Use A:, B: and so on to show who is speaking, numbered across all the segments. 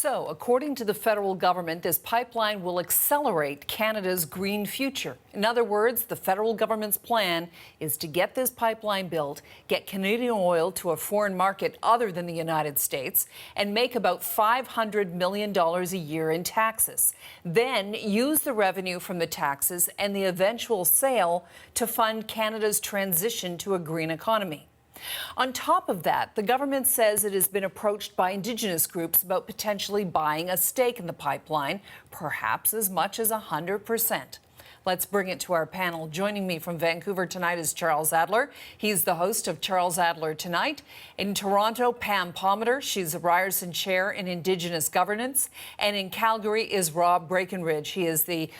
A: So, according to the federal government, this pipeline will accelerate Canada's green future. In other words, the federal government's plan is to get this pipeline built, get Canadian oil to a foreign market other than the United States, and make about $500 million a year in taxes. Then use the revenue from the taxes and the eventual sale to fund Canada's transition to a green economy. On top of that, the government says it has been approached by Indigenous groups about potentially buying a stake in the pipeline, perhaps as much as 100%. Let's bring it to our panel. Joining me from Vancouver tonight is Charles Adler. He's the host of Charles Adler Tonight. In Toronto, Pam Palmater. She's a Ryerson Chair in Indigenous Governance. And in Calgary is Rob Breakenridge. He is the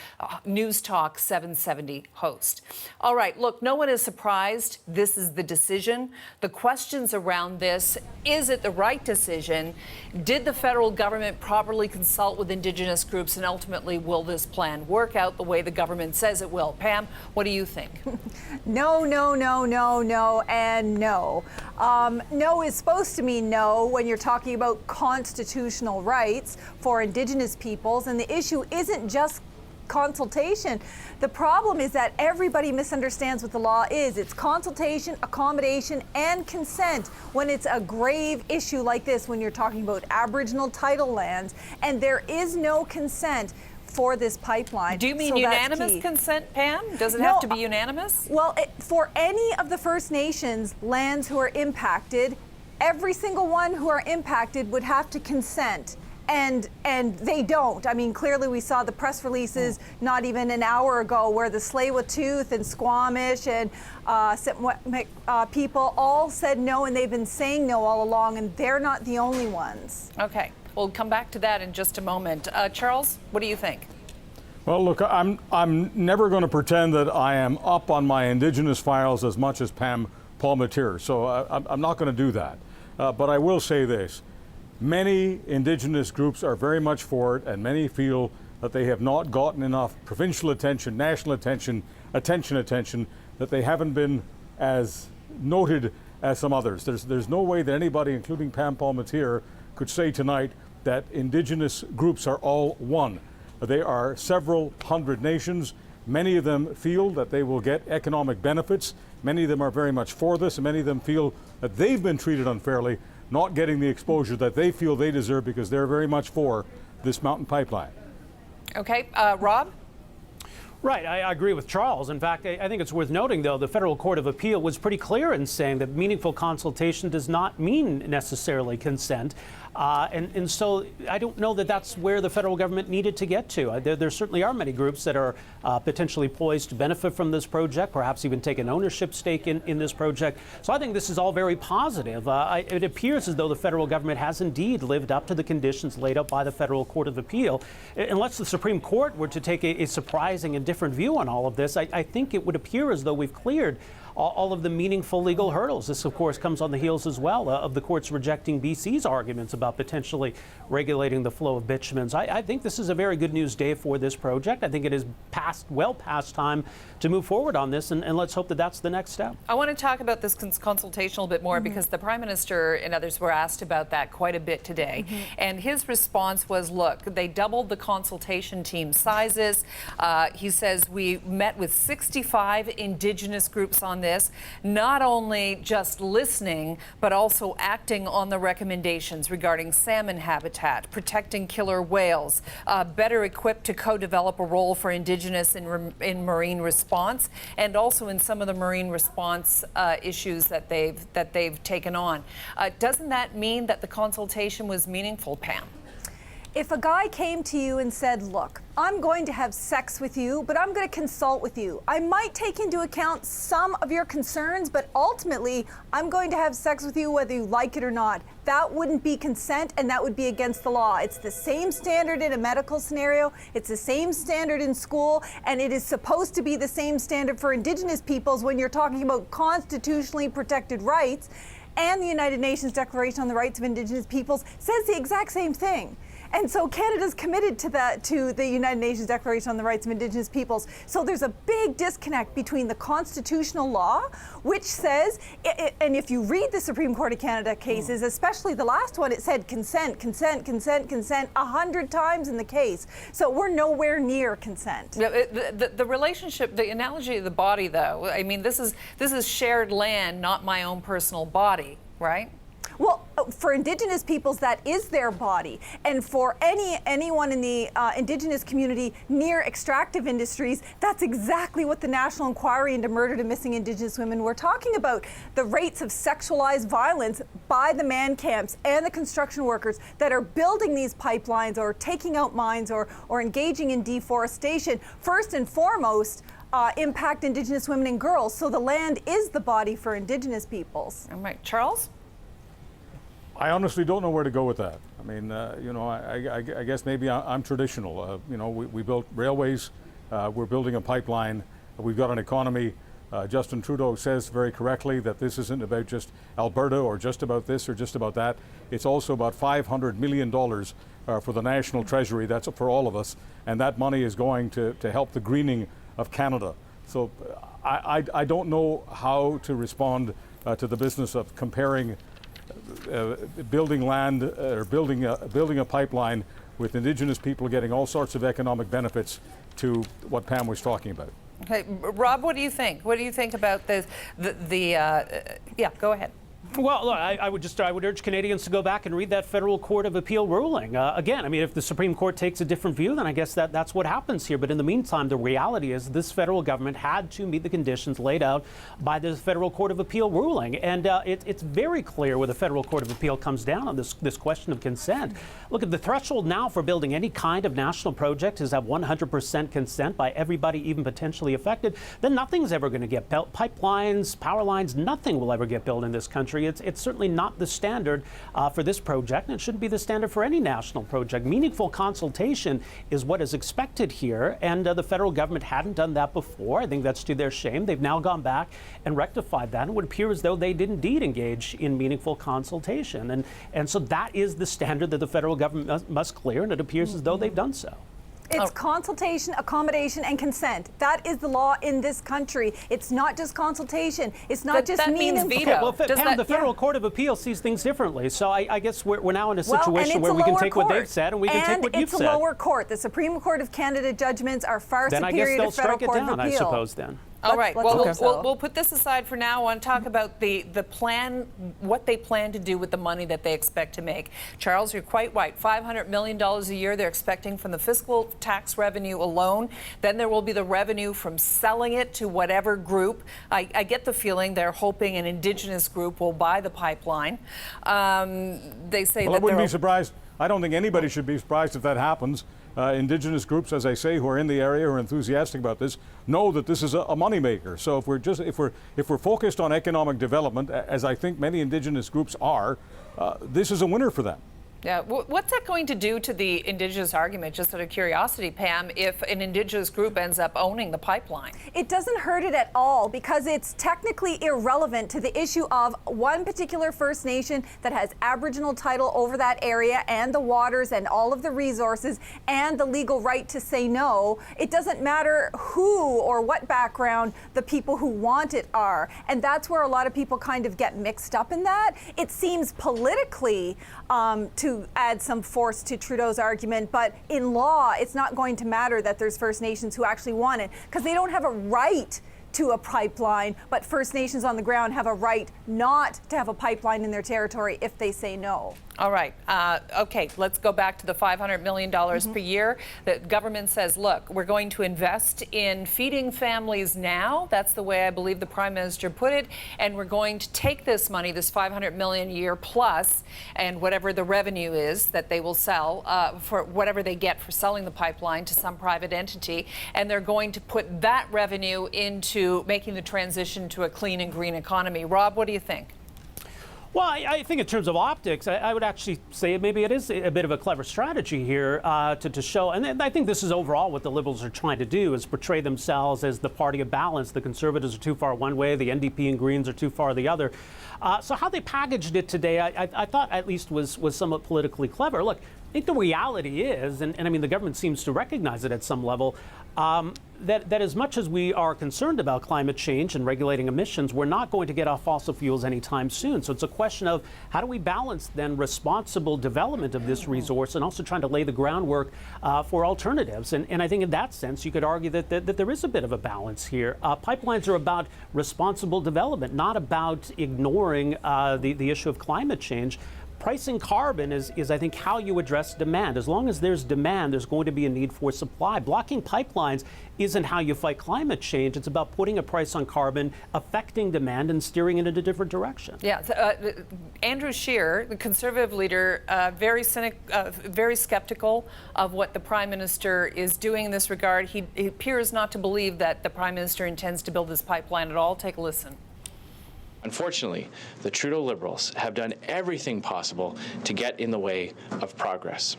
A: News Talk 770 host. All right, look, no one is surprised. This is the decision. The questions around this: is it the right decision? Did the federal government properly consult with Indigenous groups? And ultimately, will this plan work out the way the government says it will? Pam, what do you think?
B: No, and no. No is supposed to mean no when you're talking about constitutional rights for Indigenous peoples, and the issue isn't just consultation. The problem is that everybody misunderstands what the law is. It's consultation, accommodation, and consent when it's a grave issue like this, when you're talking about Aboriginal title lands, and there is no consent for this pipeline.
A: Do you mean unanimous consent, Pam? Does it have to be unanimous?
B: Well, for any of the First Nations lands who are impacted, every single one who are impacted would have to consent. And they don't. I mean, clearly we saw the press releases not even an hour ago where the Tsleil-Waututh and Squamish and people all said no, and they've been saying no all along, and they're not the only ones.
A: Okay. We'll come back to that in just a moment. Charles, what do you think?
C: Well, look, I'm never going to pretend that I am up on my Indigenous files as much as Pam Palmater, so I'm not going to do that. But I will say this. Many Indigenous groups are very much for it, and many feel that they have not gotten enough provincial attention, national attention, that they haven't been as noted as some others. There's no way that anybody, including Pam Palmater, could say tonight that Indigenous groups are all one. They are several hundred nations. Many of them feel that they will get economic benefits. Many of them are very much for this, and many of them feel that they've been treated unfairly, not getting the exposure that they feel they deserve because they're very much for this mountain pipeline.
A: Okay, Rob?
D: Right, I agree with Charles. In fact, I think it's worth noting, though, the Federal Court of Appeal was pretty clear in saying that meaningful consultation does not mean necessarily consent. And so I don't know that that's where the federal government needed to get to. There certainly are many groups that are potentially poised to benefit from this project, perhaps even take an ownership stake in this project. So I think this is all very positive. It appears as though the federal government has indeed lived up to the conditions laid out by the Federal Court of Appeal. Unless the Supreme Court were to take a surprising and different view on all of this, I think it would appear as though we've cleared all of the meaningful legal hurdles. This, of course, comes on the heels as well of the courts rejecting BC's arguments about potentially regulating the flow of bitumen. I think this is a very good news day for this project. I think it is well past time to move forward on this, and let's hope that that's the next step.
A: I want to talk about this consultation a little bit more because the Prime Minister and others were asked about that quite a bit today. And his response was, look, they doubled the consultation team sizes. He says we met with 65 Indigenous groups on this, not only just listening, but also acting on the recommendations regarding salmon habitat, protecting killer whales, better equipped to co-develop a role for Indigenous in marine response, and also in some of the marine response issues that they've taken on. Doesn't that mean that the consultation was meaningful, Pam?
B: If a guy came to you and said, look, I'm going to have sex with you, but I'm going to consult with you. I might take into account some of your concerns, but ultimately, I'm going to have sex with you whether you like it or not. That wouldn't be consent, and that would be against the law. It's the same standard in a medical scenario. It's the same standard in school, and it is supposed to be the same standard for Indigenous peoples when you're talking about constitutionally protected rights. And the United Nations Declaration on the Rights of Indigenous Peoples says the exact same thing. And so Canada's committed to that, to the United Nations Declaration on the Rights of Indigenous Peoples. So there's a big disconnect between the constitutional law, which says, and if you read the Supreme Court of Canada cases, especially the last one, it said consent, consent, consent, consent 100 times in the case. So we're nowhere near consent.
A: The relationship, the analogy of the body, though, I mean, this is shared land, not my own personal body, right?
B: Well, for Indigenous peoples, that is their body. And for anyone in the Indigenous community near extractive industries, that's exactly what the National Inquiry into Murdered and Missing Indigenous Women were talking about. The rates of sexualized violence by the man camps and the construction workers that are building these pipelines or taking out mines or engaging in deforestation, first and foremost, impact Indigenous women and girls. So the land is the body for Indigenous peoples.
A: All right, Charles?
C: I honestly don't know where to go with that. I mean, you know, I guess maybe I'm traditional. You know, we built railways, we're building a pipeline, we've got an economy. Justin Trudeau says very correctly that this isn't about just Alberta or just about this or just about that. It's also about $500 million for the National Treasury. That's for all of us. And that money is going to help the greening of Canada. So I don't know how to respond to the business of comparing building land or building a pipeline with Indigenous people getting all sorts of economic benefits to what Pam was talking about.
A: Okay, Rob, what do you think? What do you think about yeah, go ahead.
D: Well, look, I would urge Canadians to go back and read that Federal Court of Appeal ruling. Again, I mean, if the Supreme Court takes a different view, then I guess that's what happens here. But in the meantime, the reality is this federal government had to meet the conditions laid out by the Federal Court of Appeal ruling. And it's very clear where the Federal Court of Appeal comes down on this question of consent. Look, at the threshold now for building any kind of national project is at 100% consent by everybody even potentially affected. Then nothing's ever going to get built. Pipelines, power lines, nothing will ever get built in this country. It's certainly not the standard for this project, and it shouldn't be the standard for any national project. Meaningful consultation is what is expected here, and the federal government hadn't done that before. I think that's to their shame. They've now gone back and rectified that. It would appear as though they did indeed engage in meaningful consultation, and so that is the standard that the federal government must clear, and it appears as though they've done so.
B: It's consultation, accommodation, and consent. That is the law in this country. It's not just consultation. It's not just meaningful.
A: Means veto.
D: Okay, well, the Federal Court of Appeal sees things differently. So I guess we're now in a situation where we can take what they've said and we can take what you've said.
B: And it's a lower court. The Supreme Court of Canada judgments are far superior to Federal Court of Appeal.
D: Then I guess they'll strike it down, I suppose, then.
A: All right. Well,
B: let's
A: we'll put this aside for now and talk about the plan, what they plan to do with the money that they expect to make. Charles, you're quite right. $500 million a year they're expecting from the fiscal tax revenue alone. Then there will be the revenue from selling it to whatever group. I get the feeling they're hoping an Indigenous group will buy the pipeline. They say
C: Well,
A: that
C: I wouldn't be surprised. I don't think anybody should be surprised if that happens. Indigenous groups, as I say, who are in the area, who are enthusiastic about this, know that this is a moneymaker. So if we're focused on economic development, as I think many Indigenous groups are, this is a winner for them.
A: Yeah, what's that going to do to the Indigenous argument, just out of curiosity, Pam, if an Indigenous group ends up owning the pipeline?
B: It doesn't hurt it at all because it's technically irrelevant to the issue of one particular First Nation that has Aboriginal title over that area and the waters and all of the resources and the legal right to say no. It doesn't matter who or what background the people who want it are. And that's where a lot of people kind of get mixed up in that. It seems politically to add some force to Trudeau's argument, but in law, it's not going to matter that there's First Nations who actually want it because they don't have a right to a pipeline, but First Nations on the ground have a right not to have a pipeline in their territory if they say no.
A: All right. Okay, let's go back to the $500 million per year. The government says, look, we're going to invest in feeding families now. That's the way I believe the Prime Minister put it. And we're going to take this money, this $500 million a year plus, and whatever the revenue is that they will sell, for whatever they get for selling the pipeline to some private entity, and they're going to put that revenue into making the transition to a clean and green economy. Rob, what do you think?
D: Well, I think in terms of optics, I would actually say maybe it is a bit of a clever strategy here to show, and I think this is overall what the Liberals are trying to do, is portray themselves as the party of balance. The Conservatives are too far one way, the NDP and Greens are too far the other. So how they packaged it today, I thought at least was somewhat politically clever. Look, think the reality is, and I mean the government seems to recognize it at some level, that as much as we are concerned about climate change and regulating emissions, we're not going to get off fossil fuels anytime soon. So it's a question of how do we balance then responsible development of this resource and also trying to lay the groundwork for alternatives. And I think in that sense, you could argue that there is a bit of a balance here. Pipelines are about responsible development, not about ignoring the issue of climate change. Pricing carbon is, I think, how you address demand. As long as there's demand, there's going to be a need for supply. Blocking pipelines isn't how you fight climate change. It's about putting a price on carbon, affecting demand, and steering it in a different direction. Yeah.
A: Andrew Scheer, the Conservative leader, very skeptical of what the Prime Minister is doing in this regard. He appears not to believe that the Prime Minister intends to build this pipeline at all. Take a listen.
E: Unfortunately, the Trudeau Liberals have done everything possible to get in the way of progress.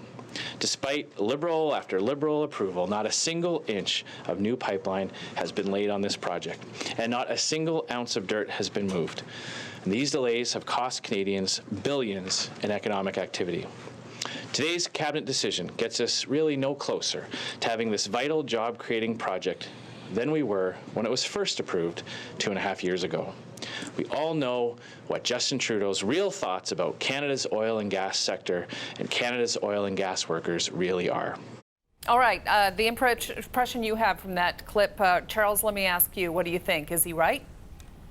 E: Despite Liberal after Liberal approval, not a single inch of new pipeline has been laid on this project, and not a single ounce of dirt has been moved. And these delays have cost Canadians billions in economic activity. Today's cabinet decision gets us really no closer to having this vital job-creating project than we were when it was first approved 2.5 years ago. We all know what Justin Trudeau's real thoughts about Canada's oil and gas sector and Canada's oil and gas workers really are.
A: All right, the impression you have from that clip, Charles, let me ask you, what do you think? Is he right?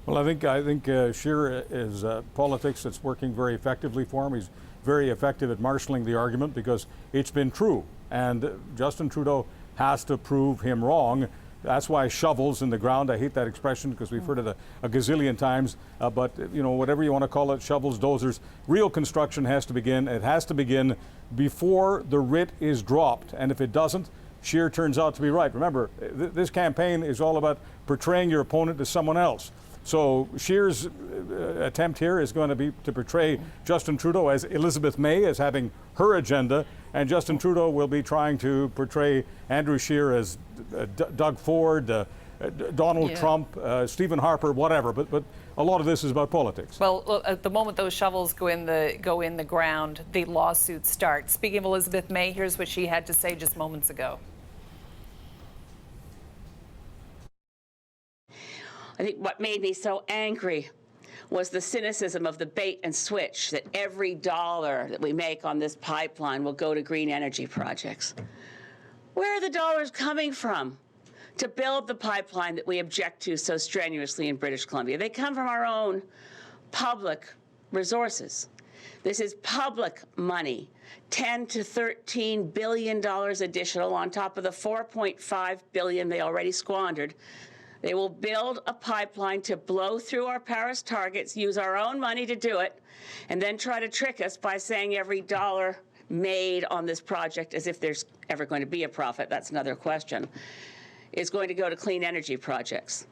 C: Well, I think Scheer is politics that's working very effectively for him. He's very effective at marshalling the argument because it's been true, and Justin Trudeau has to prove him wrong. That's why shovels in the ground, I hate that expression because we've heard it a gazillion times, but you know, whatever you want to call it, shovels, dozers, real construction has to begin. It has to begin before the writ is dropped, and if it doesn't, Scheer turns out to be right. Remember, this campaign is all about portraying your opponent as someone else. So Scheer's attempt here is going to be to portray Justin Trudeau as Elizabeth May, as having her agenda, and Justin Trudeau will be trying to portray Andrew Scheer as Doug Ford, Donald Trump, Stephen Harper, whatever. But a lot of this is about politics.
A: Well, at the moment those shovels go in the ground, the lawsuits start. Speaking of Elizabeth May, here's what she had to say just moments ago.
F: I think what made me so angry was the cynicism of the bait and switch that every dollar that we make on this pipeline will go to green energy projects. Where are the dollars coming from to build the pipeline that we object to so strenuously in British Columbia? They come from our own public resources. This is public money, $10 to $13 billion additional on top of the $4.5 billion they already squandered. They will build a pipeline to blow through our Paris targets, use our own money to do it, and then try to trick us by saying every dollar made on this project, as if there's ever going to be a profit, that's another question, is going to go to clean energy projects.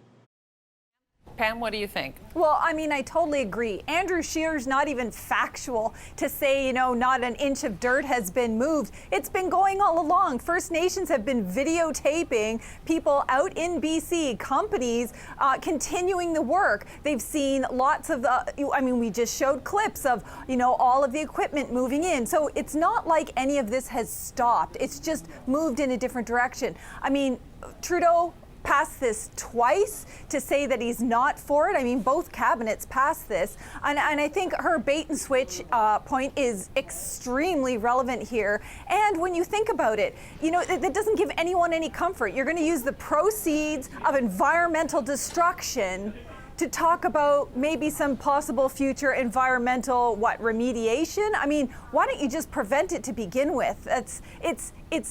A: Pam, what do you think?
B: Well, I mean, I totally agree. Andrew Scheer's not even factual to say, you know, not an inch of dirt has been moved. It's been going all along. First Nations have been videotaping people out in BC, companies continuing the work. They've seen lots of we just showed clips of, you know, all of the equipment moving in. So it's not like any of this has stopped. It's just moved in a different direction. I mean, Trudeau passed this twice to say that he's not for it. I mean, both cabinets passed this. And I think her bait and switch point is extremely relevant here. And when you think about it, you know, that doesn't give anyone any comfort. You're going to use the proceeds of environmental destruction to talk about maybe some possible future environmental, remediation? I mean, why don't you just prevent it to begin with? It's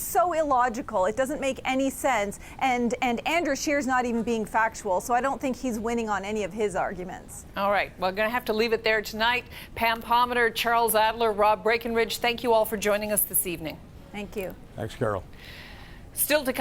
B: so illogical. It doesn't make any sense. And Andrew Scheer's not even being factual, so I don't think he's winning on any of his arguments.
A: All right, well, we're going to have to leave it there tonight. Pam Palmater, Charles Adler, Rob Breakenridge, thank you all for joining us this evening.
B: Thank you.
C: Thanks, Carole.
A: Still to come.